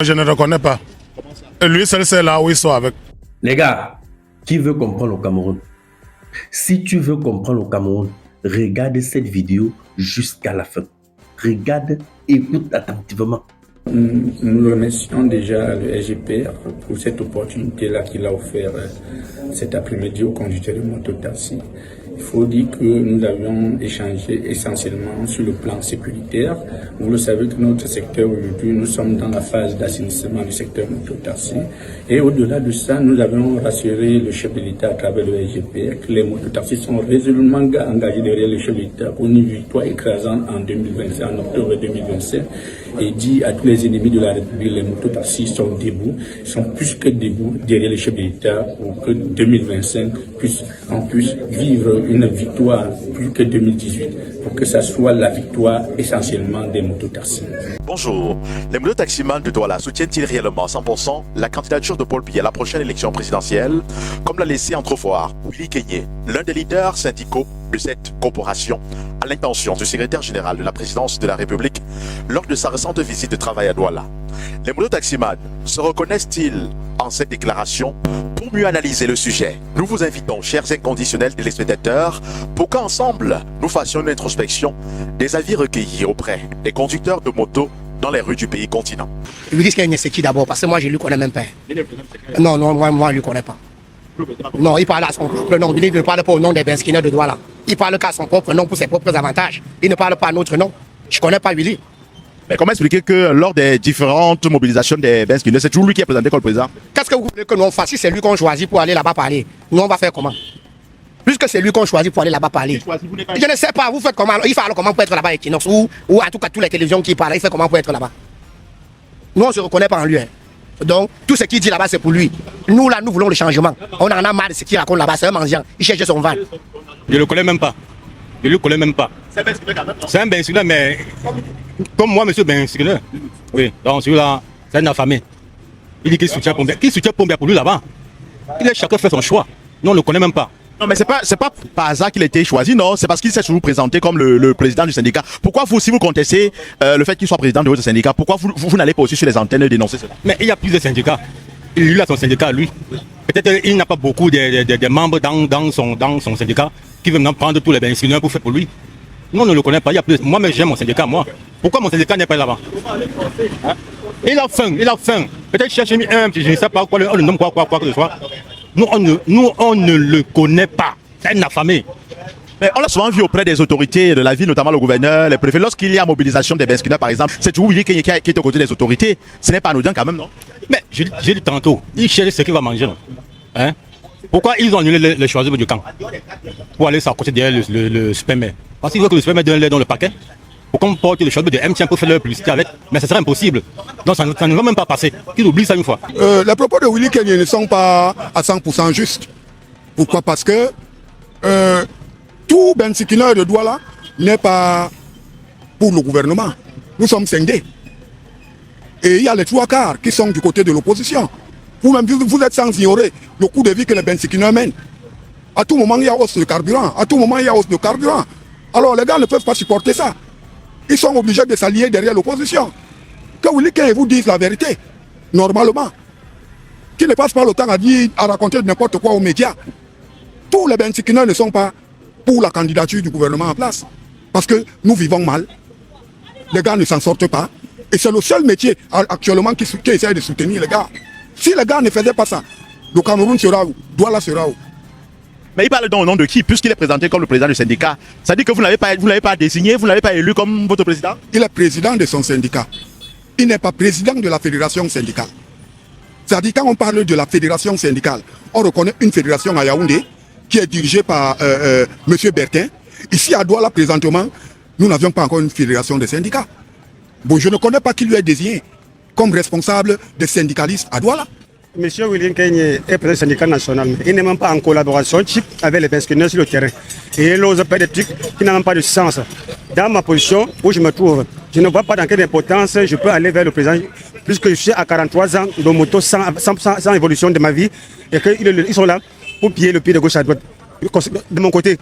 Je ne reconnais pas. Et lui seul, c'est là où ils sont avec. Les gars, qui veut comprendre le Cameroun? Si tu veux comprendre le Cameroun, regarde cette vidéo jusqu'à la fin. Regarde, écoute attentivement. Nous remercions déjà le SGPR pour cette opportunité-là qu'il a offert cet après-midi aux conducteurs de mototaxi. Il faut dire que nous avions échangé essentiellement sur le plan sécuritaire. Vous le savez que notre secteur aujourd'hui, nous sommes dans la phase d'assainissement du secteur mototaxi. Et au-delà de ça, nous avons rassuré le chef de l'État à travers le SGPR que les mototaxis sont résolument engagés derrière le chef de l'État pour une victoire écrasante en 2025, en octobre 2027. Et dit à tous les ennemis de la République, les mototaxis sont debout, sont plus que debout derrière le chef de l'État pour que 2025 on puisse vivre une victoire plus que 2018, pour que ça soit la victoire essentiellement des mototaxis. Bonjour, les mototaximans de Douala soutiennent-ils réellement 100% la candidature de Paul Biya à la prochaine élection présidentielle, comme l'a laissé entrevoir Willy Kenyé, l'un des leaders syndicaux de cette corporation, à l'intention du secrétaire général de la présidence de la République lors de sa récente visite de travail à Douala? Les mototaximans se reconnaissent-ils en cette déclaration? Pour mieux analyser le sujet, nous vous invitons, chers inconditionnels téléspectateurs, pour qu'ensemble, nous fassions une introspection des avis recueillis auprès des conducteurs de moto dans les rues du pays continent. Willy Kenyé, c'est qui d'abord? Parce que moi, je ne lui connais même pas. Non, moi, je ne lui connais pas. Non, il parle à son propre nom. Il ne parle pas au nom des Benskiner de Douala. Il parle qu'à son propre nom pour ses propres avantages. Il ne parle pas à notre nom. Je ne connais pas Willy. Mais comment expliquer que lors des différentes mobilisations des Benskiner, c'est toujours lui qui est présenté comme président? Qu'est-ce que vous voulez que nous on fasse si c'est lui qu'on choisit pour aller là-bas parler? Nous, on va faire comment? Puisque c'est lui qu'on choisit pour aller là-bas parler. Je ne sais pas, vous faites comment? Il fait alors comment pour être là-bas avec Kinox ou en tout cas toutes les télévisions qui parlent, il fait comment pour être là-bas? Nous, on ne se reconnaît pas en lui. Donc, tout ce qu'il dit là-bas, c'est pour lui. Nous, là, nous voulons le changement. On en a marre de ce qu'il raconte là-bas. C'est un mendiant. Il cherche son van. Je ne le connais même pas. Je ne le connais même pas. C'est un Benskiner, mais comme moi, monsieur Benskiner. Oui, donc celui-là, c'est un affamé. Il dit qu'il soutient Pombe. Qui soutient Pombe pour lui là-bas? Il a chacun fait son choix. Nous, on ne le connaît même pas. Non, mais c'est pas par hasard qu'il a été choisi, non, c'est parce qu'il s'est toujours présenté comme le président du syndicat. Pourquoi vous, si vous contestez le fait qu'il soit président de votre syndicat, pourquoi vous n'allez pas aussi sur les antennes dénoncer cela? Mais il y a plusieurs syndicats. Il a son syndicat, lui. Peut-être qu'il n'a pas beaucoup de membres dans son syndicat qui veulent maintenant prendre tous les Benskiner pour faire pour lui. Nous, on ne le connaît pas. Il y a plus. Moi, mais j'aime mon syndicat, moi. Pourquoi mon syndicat n'est pas là-bas? Hein? Il a faim. Peut-être chercher un, je ne sais pas quoi, le nom, quoi que ce soit. Nous, on ne le connaît pas. C'est un affamé. Mais on l'a souvent vu auprès des autorités de la ville, notamment le gouverneur, les préfets. Lorsqu'il y a mobilisation des Benskiner, par exemple, c'est toujours Willy Kenyé qui est aux côtés des autorités. Ce n'est pas anodin quand même, non? Mais j'ai dit tantôt, il cherche ce qu'il va manger. Hein? Pourquoi ils ont annulé le choix du camp? Pour aller s'accrocher derrière le supermaire. Parce qu'ils veulent que le supermaire donne l'air dans le paquet. Pour qu'on porte le choix de M pour faire leur publicité avec. Mais ce serait impossible. Donc ça ne va même pas passer. Qu'ils oublient ça une fois. Les propos de Willy Kenyé ne sont pas à 100% justes. Pourquoi? Parce que tout Benskiner de Douala n'est pas pour le gouvernement. Nous sommes scindés. Et il y a les trois quarts qui sont du côté de l'opposition. Vous-même, vous êtes sans ignorer le coût de vie que les Benskiner mènent. À tout moment, il y a hausse de carburant. Alors les gars ne peuvent pas supporter ça. Ils sont obligés de s'allier derrière l'opposition. Que Willy Kenyé vous dise la vérité, normalement. Qu'il ne passe pas le temps à raconter n'importe quoi aux médias. Tous les Benskiner ne sont pas pour la candidature du gouvernement en place. Parce que nous vivons mal. Les gars ne s'en sortent pas. Et c'est le seul métier actuellement qui essaie de soutenir les gars. Si les gars ne faisaient pas ça, le Cameroun sera où? Douala sera où? Mais il parle donc au nom de qui, puisqu'il est présenté comme le président du syndicat? Ça dit que vous ne l'avez pas désigné, vous ne l'avez pas élu comme votre président? Il est président de son syndicat. Il n'est pas président de la fédération syndicale. C'est-à-dire quand on parle de la fédération syndicale, on reconnaît une fédération à Yaoundé qui est dirigée par M. Bertin. Ici à Douala présentement, nous n'avions pas encore une fédération de syndicats. Bon, je ne connais pas qui lui est désigné comme responsable des syndicalistes à Douala. Monsieur Willy Kenyé est président syndicat national. Il n'est même pas en collaboration type avec les Benskiner sur le terrain. Et il ose faire des trucs qui n'ont même pas de sens. Dans ma position où je me trouve, je ne vois pas dans quelle importance je peux aller vers le président, puisque je suis à 43 ans de moto sans évolution de ma vie, et qu'ils sont là pour piller le pied de gauche à droite. De mon côté,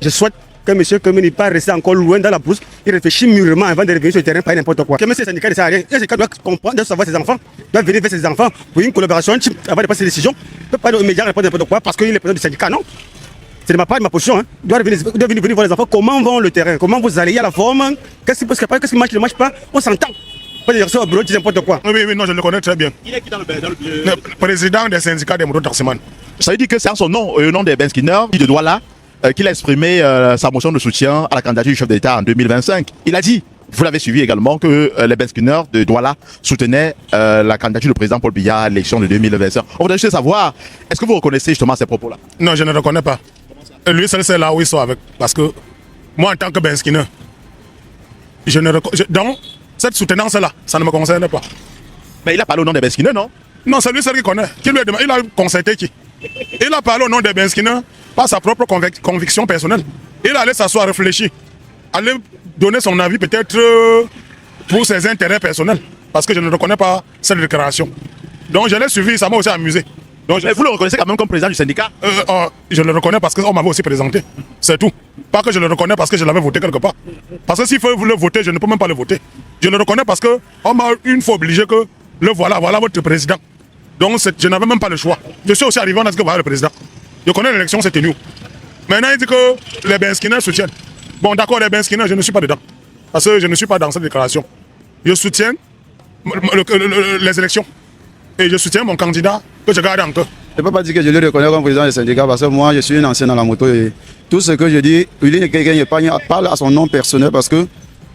je souhaite que M. Kemé n'est pas resté encore loin dans la brousse, il réfléchit mûrement avant de revenir sur le terrain, pas n'importe quoi. Kemé, c'est un syndicat, ça sert à rien. Un syndicat doit comprendre, doit savoir ses enfants, doit venir vers ses enfants pour une collaboration avant de passer des décisions. Il ne peut pas immédiatement répondre n'importe quoi parce qu'il est président du syndicat, non. C'est de ma part, de ma position. Hein. Il doit venir voir les enfants, comment vont le terrain, comment vous allez, il y a la forme, qu'est-ce qui marche, ne marche pas, on s'entend. Pas de dire au bureau, n'importe quoi. Oui, non, je le connais très bien. Il est qui dans le Le président des syndicats des motos taximan. Ça veut dire que c'est en son nom, au nom des Ben Skinner, de Douala, qu'il a exprimé sa motion de soutien à la candidature du chef d'État en 2025. Il a dit, vous l'avez suivi également, que les Ben Skinner de Douala soutenaient la candidature du président Paul Biya à l'élection de 2025. On voudrait juste savoir, est-ce que vous reconnaissez justement ces propos-là? Non, je ne le reconnais pas. Lui seul, c'est là où ils sont avec. Parce que moi, en tant que Ben Skinner, je ne reconnais. Donc, cette soutenance-là, ça ne me concerne pas. Mais il a parlé au nom des Ben Skinner, non? Non, c'est lui seul qui connaît. Qui lui a demandé, il a concerté qui? Il a parlé au nom des Ben Skinner par sa propre conviction personnelle. Il allait s'asseoir, réfléchir, aller donner son avis peut-être pour ses intérêts personnels. Parce que je ne reconnais pas cette déclaration. Donc je l'ai suivi, ça m'a aussi amusé. Donc, Mais vous le reconnaissez quand même comme président du syndicat? Je le reconnais parce qu'on m'avait aussi présenté. C'est tout. Pas que je le reconnais parce que je l'avais voté quelque part. Parce que s'il faut le voter, je ne peux même pas le voter. Je le reconnais parce qu'on m'a une fois obligé que voilà votre président. Donc je n'avais même pas le choix. Je suis aussi arrivé, on a dit que voilà le président. Je connais l'élection, c'était nous. Maintenant, il dit que les Ben Skinner soutiennent. Bon, d'accord, les Ben Skinner, je ne suis pas dedans. Parce que je ne suis pas dans cette déclaration. Je soutiens les élections. Et je soutiens mon candidat que je garde en cœur. Je ne peux pas dire que je le reconnais comme président des syndicats parce que moi, je suis un ancien dans la moto et tout ce que je dis, Willy Nkekenye parle à son nom personnel parce que,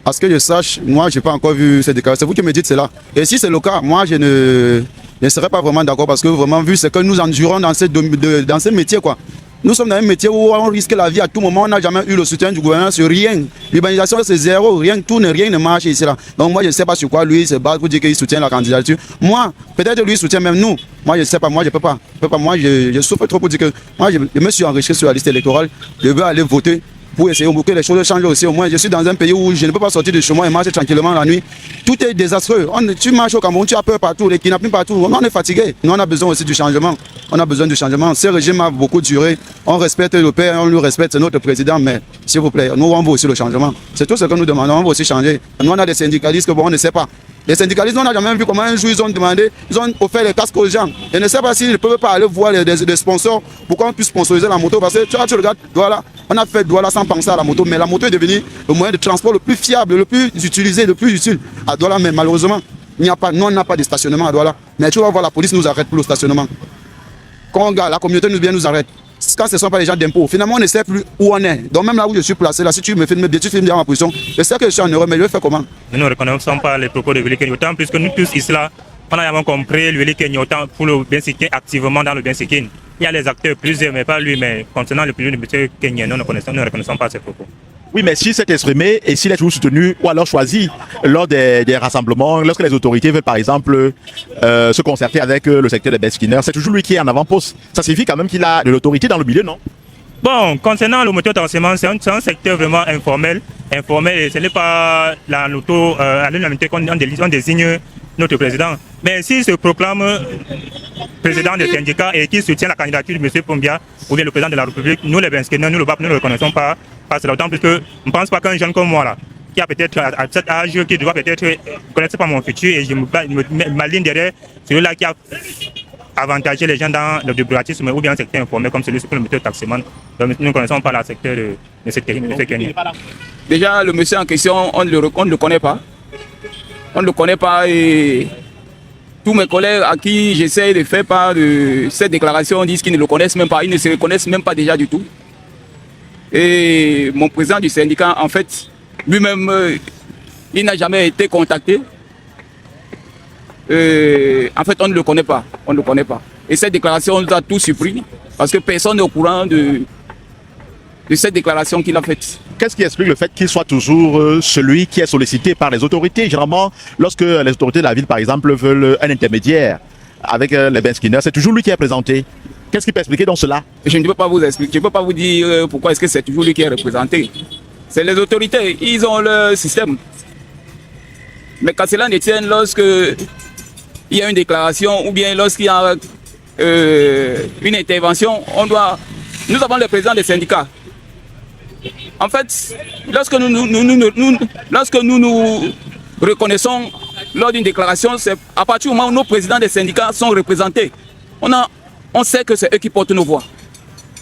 à ce que je sache, moi, je n'ai pas encore vu cette déclaration. C'est vous qui me dites cela. Et si c'est le cas, moi, je ne serais pas vraiment d'accord parce que vraiment, vu ce que nous endurons dans ce métier, quoi. Nous sommes dans un métier où on risque la vie à tout moment. On n'a jamais eu le soutien du gouvernement sur rien. L'urbanisation, c'est zéro. Rien ne marche ici. Là. Donc moi, je ne sais pas sur quoi lui se bat pour dire qu'il soutient la candidature. Moi, peut-être lui soutient même nous. Moi, je ne sais pas. Moi, je ne peux pas. Moi, je souffre trop pour dire que moi, je me suis enrichi sur la liste électorale. Je veux aller voter pour essayer que les choses changent aussi. Au moins, je suis dans un pays où je ne peux pas sortir de chez moi et marcher tranquillement la nuit. Tout est désastreux. Tu marches au Cameroun, tu as peur partout, les kidnappings partout. On est fatigué. Nous, on a besoin aussi du changement. On a besoin du changement. Ce régime a beaucoup duré. On respecte le père, on le respecte, c'est notre président, mais s'il vous plaît, nous, on veut aussi le changement. C'est tout ce que nous demandons. On veut aussi changer. Nous, on a des syndicalistes que bon, on ne sait pas. Les syndicalistes, on n'a jamais vu comment un jour ils ont demandé, ils ont offert les casques aux gens. Je ne sais pas s'ils ne peuvent pas aller voir des sponsors pour qu'on puisse sponsoriser la moto. Parce que tu regardes Douala, on a fait Douala sans penser à la moto, mais la moto est devenue le moyen de transport le plus fiable, le plus utilisé, le plus utile à Douala. Mais malheureusement, on n'a pas de stationnement à Douala. Mais tu vas voir, la police nous arrête pour le stationnement. Quand la communauté nous arrête. Quand ce ne sont pas les gens d'impôts, finalement on ne sait plus où on est. Donc même là où je suis placé, là, si tu me filmes bien, tu filmes bien ma position, je sais que je suis en Europe, mais je vais faire comment? Nous ne reconnaissons pas les propos de Willy Kenye, autant plus que nous tous ici là, on a vraiment compris Willy Kenye autant pour le Bensikin activement dans le Bensikin. Il y a les acteurs plusieurs, mais pas lui, mais concernant le plus de M. Kenye, nous ne reconnaissons pas ses propos. Oui, mais s'il s'est exprimé et s'il est toujours soutenu ou alors choisi lors des rassemblements, lorsque les autorités veulent par exemple se concerter avec le secteur des Ben Skinner, c'est toujours lui qui est en avant-poste. Ça signifie quand même qu'il a de l'autorité dans le milieu, non? Bon, concernant le mototaxement, c'est un secteur vraiment informel et ce n'est pas la loto à l'unanimité qu'on désigne notre président. Mais s'il se proclame président des syndicats et qu'il soutient la candidature de M. Pombia ou bien le président de la République, nous les Ben Skinner, nous le BAP, nous ne le reconnaissons pas. C'est d'autant plus que je ne pense pas qu'un jeune comme moi là, qui a peut-être à cet âge, qui doit peut-être connaître pas mon futur et je m'aligne derrière celui-là qui a avantagé les gens dans le bureaucratisme ou bien un secteur informel comme celui sur le méthode taximan. Donc nous ne connaissons pas le secteur de M. Kenye. Déjà, le monsieur en question, on ne le connaît pas. On ne le connaît pas et tous mes collègues à qui j'essaie de faire part de cette déclaration disent qu'ils ne le connaissent même pas, ils ne se reconnaissent même pas déjà du tout. Et mon président du syndicat, en fait, lui-même, il n'a jamais été contacté. En fait, on ne le connaît pas. On ne le connaît pas. Et cette déclaration nous a tous surpris parce que personne n'est au courant de cette déclaration qu'il a faite. Qu'est-ce qui explique le fait qu'il soit toujours celui qui est sollicité par les autorités? Généralement, lorsque les autorités de la ville, par exemple, veulent un intermédiaire avec les Ben Skinner, c'est toujours lui qui est présenté. Qu'est-ce qui peut expliquer donc cela? Je ne peux pas vous expliquer, je ne peux pas vous dire pourquoi est-ce que c'est toujours lui qui est représenté. C'est les autorités, ils ont leur système. Mais quand cela ne tient, lorsque il y a une déclaration ou bien lorsqu'il y a une intervention, nous avons le président des syndicats. En fait, lorsque nous nous reconnaissons lors d'une déclaration, c'est à partir du moment où nos présidents des syndicats sont représentés. On sait que c'est eux qui portent nos voix.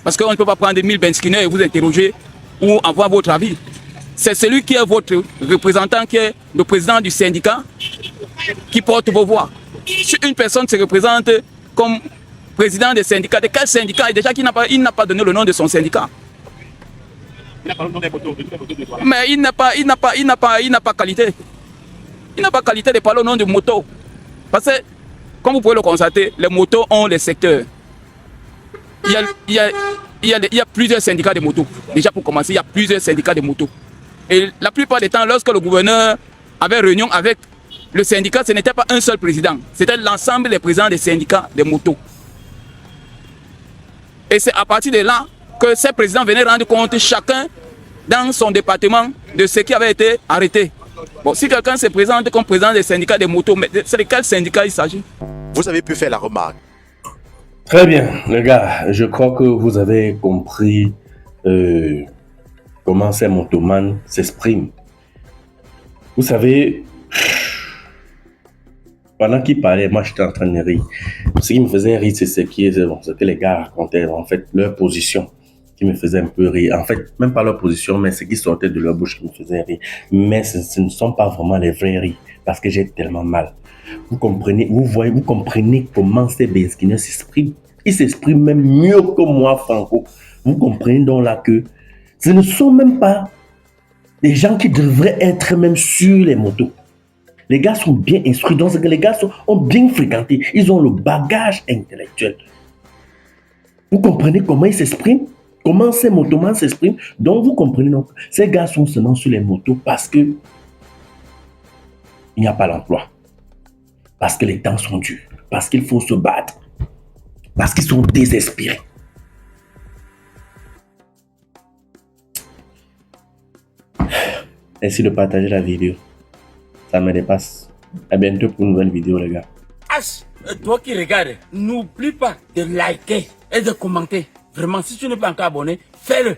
Parce qu'on ne peut pas prendre 1000 benskinaires et vous interroger ou avoir votre avis. C'est celui qui est votre représentant, qui est le président du syndicat, qui porte vos voix. Si une personne se représente comme président des syndicats, de quel syndicat? Et déjà qu'il n'a pas donné le nom de son syndicat. Mais il n'a pas qualité. Il n'a pas qualité de parler au nom de moto. Parce que, comme vous pouvez le constater, les motos ont les secteurs. Il y a plusieurs syndicats de motos. Déjà pour commencer, il y a plusieurs syndicats de motos. Et la plupart des temps, lorsque le gouverneur avait réunion avec le syndicat, ce n'était pas un seul président. C'était l'ensemble des présidents des syndicats de motos. Et c'est à partir de là que ces présidents venaient rendre compte chacun dans son département de ce qui avait été arrêté. Bon, si quelqu'un se présente comme président des syndicats de motos, mais c'est de quel syndicat il s'agit? Vous avez pu faire la remarque. Très bien, les gars, je crois que vous avez compris comment ces motomanes s'expriment. Vous savez, pendant qu'il parlait, moi j'étais en train de rire. Ce qui me faisait rire, c'est ce que les gars racontaient, en fait, leur position qui me faisait un peu rire. En fait, même pas leur position, mais ce qui sortait de leur bouche qui me faisait rire. Mais ce ne sont pas vraiment les vrais rires, parce que j'ai tellement mal. Vous comprenez, vous comprenez comment ces Benskinaires s'expriment. Ils s'expriment même mieux que moi, Franco. Vous comprenez donc là que ce ne sont même pas des gens qui devraient être même sur les motos. Les gars sont bien instruits, donc les gars ont bien fréquenté. Ils ont le bagage intellectuel. Vous comprenez comment ils s'expriment? Comment ces motomans s'expriment? Donc vous comprenez, donc, ces gars sont seulement sur les motos parce que il n'y a pas l'emploi. Parce que les temps sont durs. Parce qu'il faut se battre. Parce qu'ils sont désespérés. Merci de partager la vidéo. Ça me dépasse. À bientôt pour une nouvelle vidéo, les gars. Toi qui regardes, n'oublie pas de liker et de commenter. Vraiment, si tu n'es pas encore abonné, fais-le.